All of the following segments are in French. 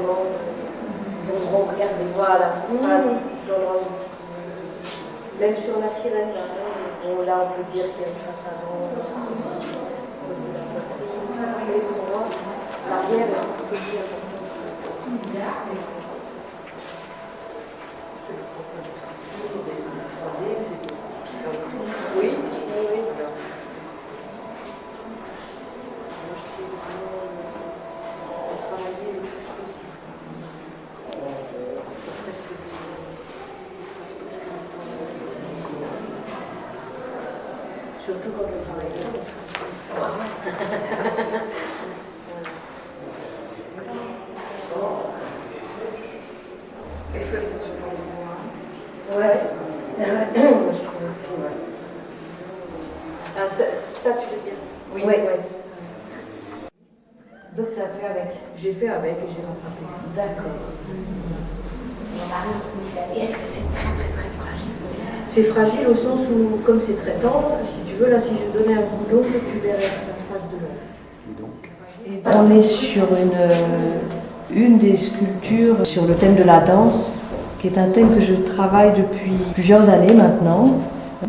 vraiment on regarde, voilà. Même sur la sirène, là, on peut dire qu'il y a une façade pour moi, l'arrière est tout aussi important. Oui, oui. Surtout quand je travaille Est-ce que c'est sur le bois? Ouais. Je trouve aussi, ouais. Ah, ça, tu veux dire? Oui. Oui. Donc tu as fait avec? J'ai fait avec et j'ai rattrapé. D'accord. Et est-ce que c'est très fragile? C'est fragile au sens où, comme c'est très tendre, si tu veux, là, si je donnais un coup d'ongle, tu verrais la trace de l'ongle. On est sur une des sculptures sur le thème de la danse, qui est un thème que je travaille depuis plusieurs années maintenant.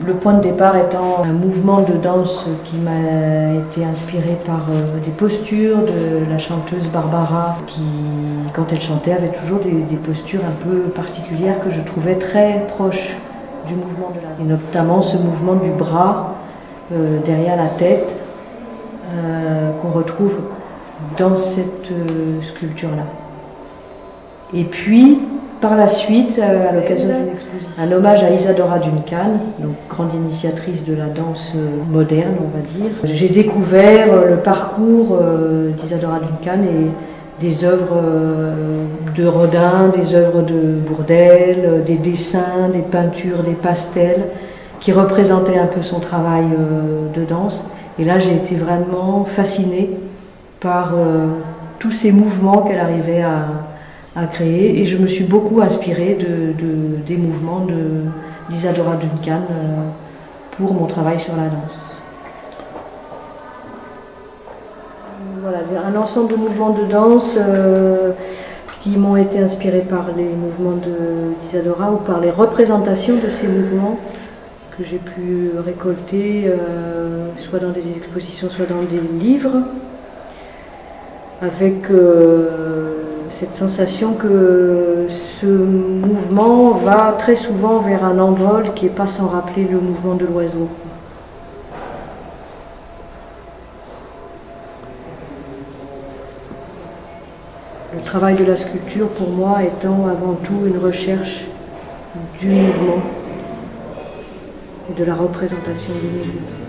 Le point de départ étant un mouvement de danse qui m'a été inspiré par des postures de la chanteuse Barbara qui, quand elle chantait, avait toujours des postures un peu particulières que je trouvais très proches du mouvement de la danse. Et notamment ce mouvement du bras derrière la tête qu'on retrouve dans cette sculpture-là. Et puis, par la suite, à l'occasion d'une exposition, un hommage à Isadora Duncan, donc grande initiatrice de la danse moderne, on va dire. J'ai découvert le parcours d'Isadora Duncan et des œuvres de Rodin, des œuvres de Bourdelle, des dessins, des peintures, des pastels, qui représentaient un peu son travail de danse. Et là, j'ai été vraiment fascinée par tous ces mouvements qu'elle arrivait à créer, et je me suis beaucoup inspirée des mouvements d'Isadora Duncan pour mon travail sur la danse. Voilà, un ensemble de mouvements de danse qui m'ont été inspirés par les mouvements d'Isadora ou par les représentations de ces mouvements que j'ai pu récolter soit dans des expositions, soit dans des livres, avec cette sensation que ce mouvement va très souvent vers un envol qui n'est pas sans rappeler le mouvement de l'oiseau. Le travail de la sculpture, pour moi, étant avant tout une recherche du mouvement et de la représentation du mouvement.